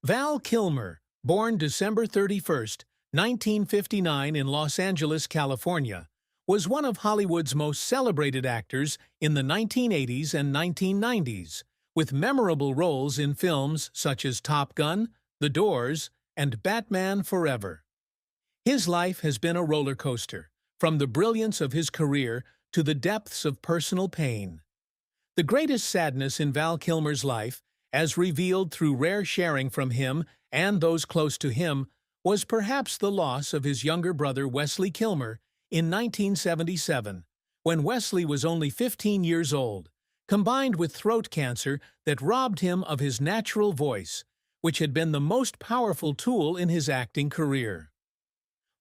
Val Kilmer, born December 31st, 1959 in Los Angeles, California, was one of Hollywood's most celebrated actors in the 1980s and 1990s, with memorable roles in films such as Top Gun, The Doors, and Batman Forever. His life has been a roller coaster, from the brilliance of his career to the depths of personal pain. The greatest sadness in Val Kilmer's life, as revealed through rare sharing from him and those close to him, was perhaps the loss of his younger brother Wesley Kilmer in 1977, when Wesley was only 15 years old, combined with throat cancer that robbed him of his natural voice, which had been the most powerful tool in his acting career.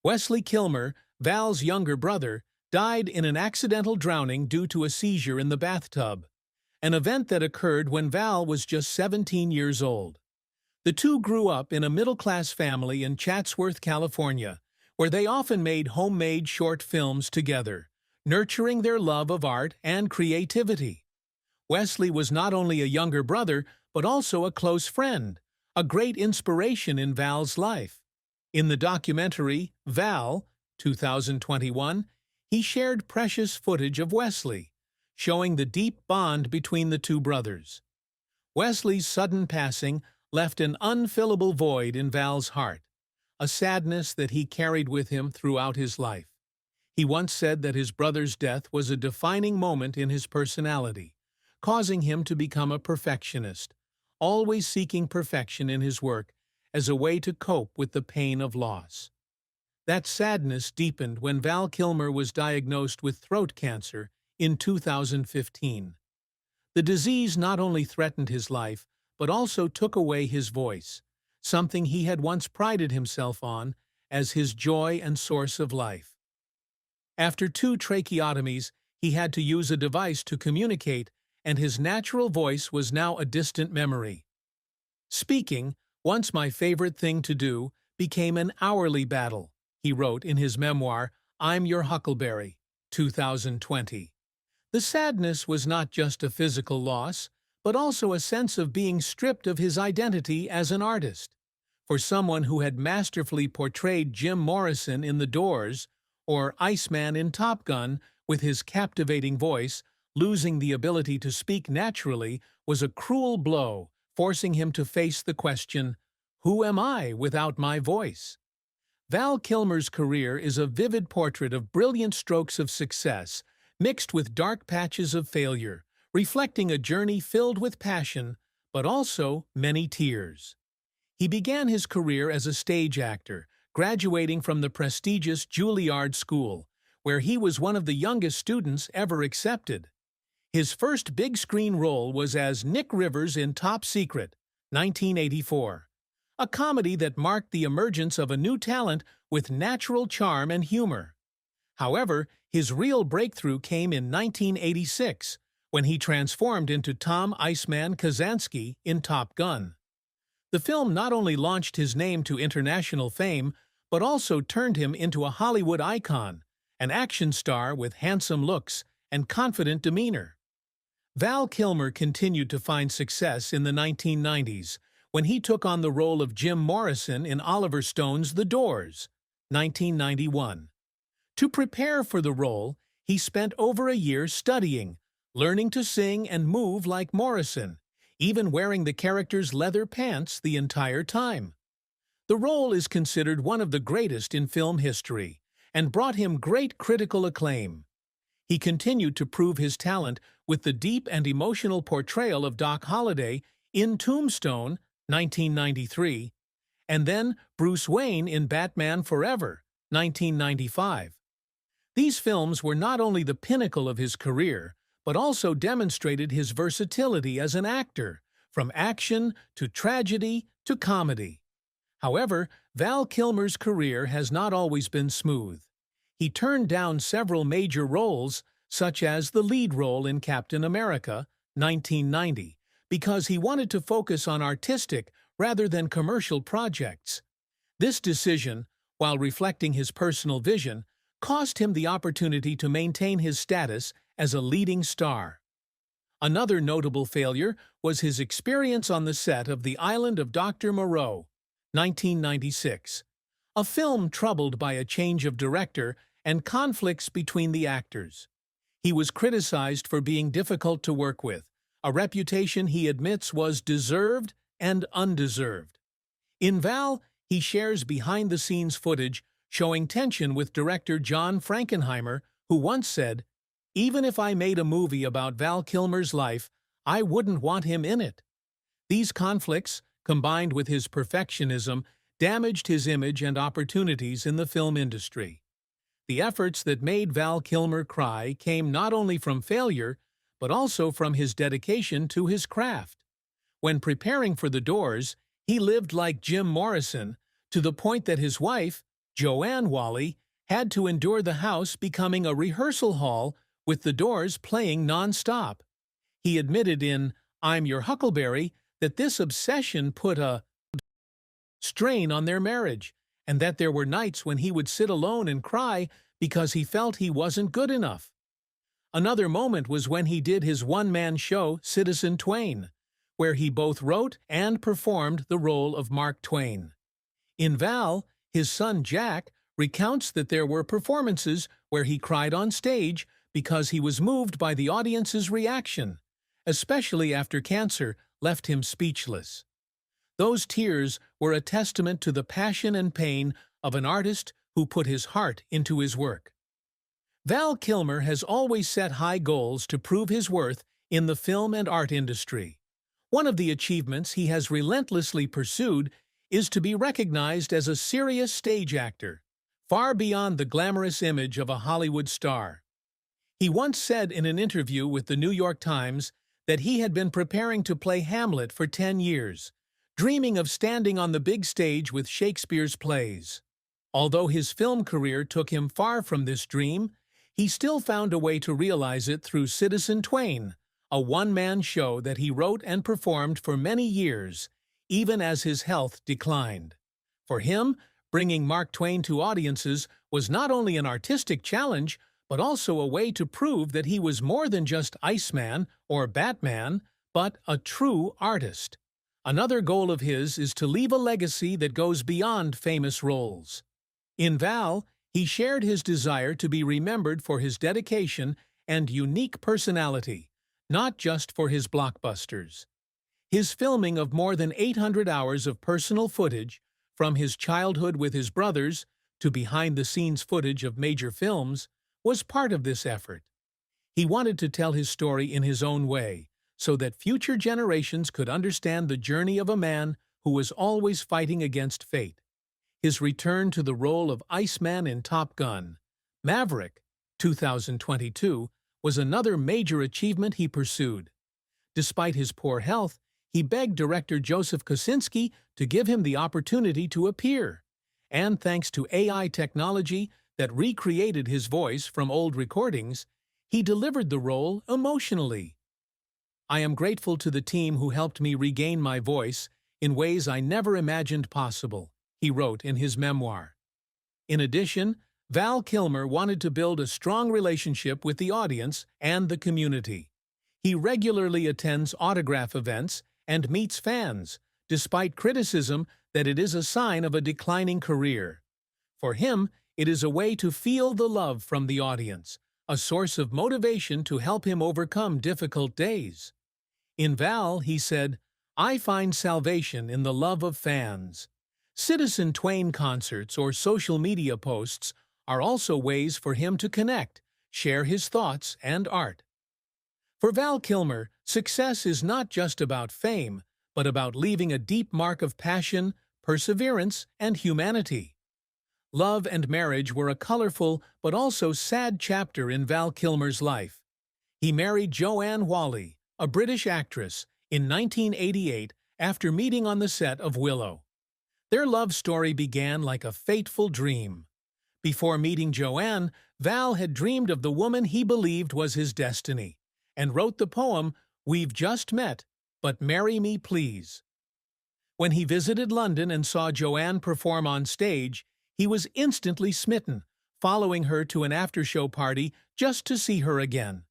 Wesley Kilmer, Val's younger brother, died in an accidental drowning due to a seizure in the bathtub, an event that occurred when Val was just 17 years old. The two grew up in a middle-class family in Chatsworth, California, where they often made homemade short films together, nurturing their love of art and creativity. Wesley was not only a younger brother, but also a close friend, a great inspiration in Val's life. In the documentary, Val, 2021, he shared precious footage of Wesley, showing the deep bond between the two brothers. Wesley's sudden passing left an unfillable void in Val's heart, a sadness that he carried with him throughout his life. He once said that his brother's death was a defining moment in his personality, causing him to become a perfectionist, always seeking perfection in his work as a way to cope with the pain of loss. That sadness deepened when Val Kilmer was diagnosed with throat cancer in 2015. The disease not only threatened his life, but also took away his voice, something he had once prided himself on as his joy and source of life. After 2 tracheotomies, he had to use a device to communicate, and his natural voice was now a distant memory. Speaking, once my favorite thing to do, became an hourly battle, he wrote in his memoir, I'm Your Huckleberry, 2020. The sadness was not just a physical loss, but also a sense of being stripped of his identity as an artist. For someone who had masterfully portrayed Jim Morrison in The Doors, or Iceman in Top Gun with his captivating voice, losing the ability to speak naturally was a cruel blow, forcing him to face the question, who am I without my voice? Val Kilmer's career is a vivid portrait of brilliant strokes of success, mixed with dark patches of failure, reflecting a journey filled with passion, but also many tears. He began his career as a stage actor, graduating from the prestigious Juilliard School, where he was one of the youngest students ever accepted. His first big-screen role was as Nick Rivers in Top Secret, 1984, a comedy that marked the emergence of a new talent with natural charm and humor. However, his real breakthrough came in 1986, when he transformed into Tom "Iceman" Kazansky in Top Gun. The film not only launched his name to international fame, but also turned him into a Hollywood icon, an action star with handsome looks and confident demeanor. Val Kilmer continued to find success in the 1990s, when he took on the role of Jim Morrison in Oliver Stone's The Doors, 1991. To prepare for the role, he spent over a year studying, learning to sing and move like Morrison, even wearing the character's leather pants the entire time. The role is considered one of the greatest in film history, and brought him great critical acclaim. He continued to prove his talent with the deep and emotional portrayal of Doc Holliday in Tombstone, 1993, and then Bruce Wayne in Batman Forever, 1995. These films were not only the pinnacle of his career, but also demonstrated his versatility as an actor, from action to tragedy to comedy. However, Val Kilmer's career has not always been smooth. He turned down several major roles, such as the lead role in Captain America, 1990, because he wanted to focus on artistic rather than commercial projects. This decision, while reflecting his personal vision, cost him the opportunity to maintain his status as a leading star. Another notable failure was his experience on the set of The Island of Dr. Moreau, 1996, a film troubled by a change of director and conflicts between the actors. He was criticized for being difficult to work with, a reputation he admits was deserved and undeserved. In Val, he shares behind-the-scenes footage showing tension with director John Frankenheimer, who once said, "Even if I made a movie about Val Kilmer's life, I wouldn't want him in it." These conflicts, combined with his perfectionism, damaged his image and opportunities in the film industry. The efforts that made Val Kilmer cry came not only from failure, but also from his dedication to his craft. When preparing for The Doors, he lived like Jim Morrison, to the point that his wife, Joanne Whalley, had to endure the house becoming a rehearsal hall with The Doors playing non-stop. He admitted in I'm Your Huckleberry that this obsession put a strain on their marriage, and that there were nights when he would sit alone and cry because he felt he wasn't good enough. Another moment was when he did his one-man show, Citizen Twain, where he both wrote and performed the role of Mark Twain. In Val, his son Jack recounts that there were performances where he cried on stage because he was moved by the audience's reaction, especially after cancer left him speechless. Those tears were a testament to the passion and pain of an artist who put his heart into his work. Val Kilmer has always set high goals to prove his worth in the film and art industry. One of the achievements he has relentlessly pursued is to be recognized as a serious stage actor, far beyond the glamorous image of a Hollywood star. He once said in an interview with the New York Times that he had been preparing to play Hamlet for 10 years, dreaming of standing on the big stage with Shakespeare's plays. Although his film career took him far from this dream, he still found a way to realize it through Citizen Twain, a one-man show that he wrote and performed for many years, even as his health declined. For him, bringing Mark Twain to audiences was not only an artistic challenge, but also a way to prove that he was more than just Iceman or Batman, but a true artist. Another goal of his is to leave a legacy that goes beyond famous roles. In Val, he shared his desire to be remembered for his dedication and unique personality, not just for his blockbusters. His filming of more than 800 hours of personal footage, from his childhood with his brothers to behind-the-scenes footage of major films, was part of this effort. He wanted to tell his story in his own way, so that future generations could understand the journey of a man who was always fighting against fate. His return to the role of Iceman in Top Gun, Maverick, 2022, was another major achievement he pursued. Despite his poor health, he begged director Joseph Kosinski to give him the opportunity to appear. And thanks to AI technology that recreated his voice from old recordings, he delivered the role emotionally. "I am grateful to the team who helped me regain my voice in ways I never imagined possible," he wrote in his memoir. In addition, Val Kilmer wanted to build a strong relationship with the audience and the community. He regularly attends autograph events and meets fans, despite criticism that it is a sign of a declining career. For him, it is a way to feel the love from the audience, a source of motivation to help him overcome difficult days. In Val, he said, "I find salvation in the love of fans." Citizen Twain concerts or social media posts are also ways for him to connect, share his thoughts and art. For Val Kilmer, success is not just about fame, but about leaving a deep mark of passion, perseverance, and humanity. Love and marriage were a colorful but also sad chapter in Val Kilmer's life. He married Joanne Whalley, a British actress, in 1988 after meeting on the set of Willow. Their love story began like a fateful dream. Before meeting Joanne, Val had dreamed of the woman he believed was his destiny, and wrote the poem, "We've Just Met, But Marry Me Please." When he visited London and saw Joanne perform on stage, he was instantly smitten, following her to an after-show party just to see her again.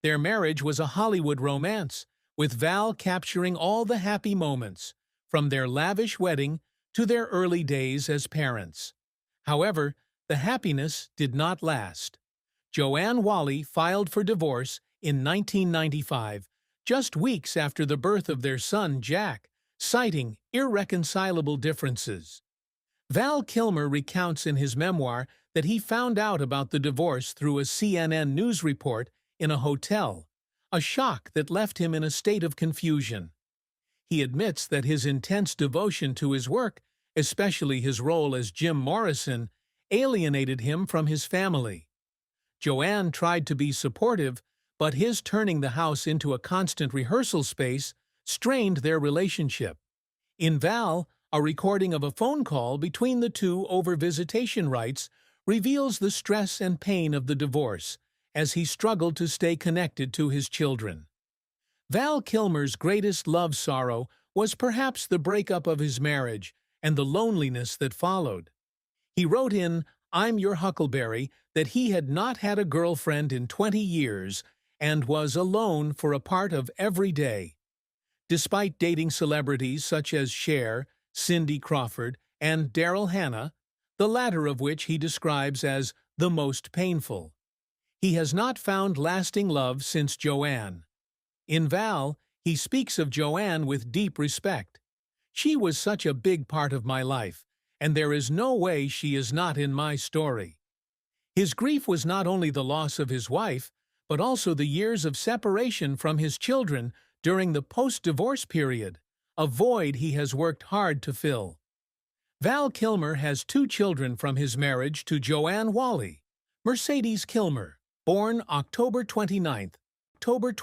Their marriage was a Hollywood romance, with Val capturing all the happy moments, from their lavish wedding to their early days as parents. However, the happiness did not last. Joanne Whalley filed for divorce in 1995, just weeks after the birth of their son Jack, citing irreconcilable differences. Val Kilmer recounts in his memoir that he found out about the divorce through a CNN news report in a hotel, a shock that left him in a state of confusion. He admits that his intense devotion to his work, especially his role as Jim Morrison, alienated him from his family. Joanne tried to be supportive, but his turning the house into a constant rehearsal space strained their relationship. In Val, a recording of a phone call between the two over visitation rights reveals the stress and pain of the divorce, as he struggled to stay connected to his children. Val Kilmer's greatest love sorrow was perhaps the breakup of his marriage and the loneliness that followed. He wrote in I'm Your Huckleberry that he had not had a girlfriend in 20 years and was alone for a part of every day. Despite dating celebrities such as Cher, Cindy Crawford, and Daryl Hannah, the latter of which he describes as the most painful, he has not found lasting love since Joanne. In Val, he speaks of Joanne with deep respect. She was such a big part of my life, and there is no way she is not in my story. His grief was not only the loss of his wife, but also the years of separation from his children during the post-divorce period, a void he has worked hard to fill. Val Kilmer has 2 children from his marriage to Joanne Whalley. Mercedes Kilmer, born October 29, October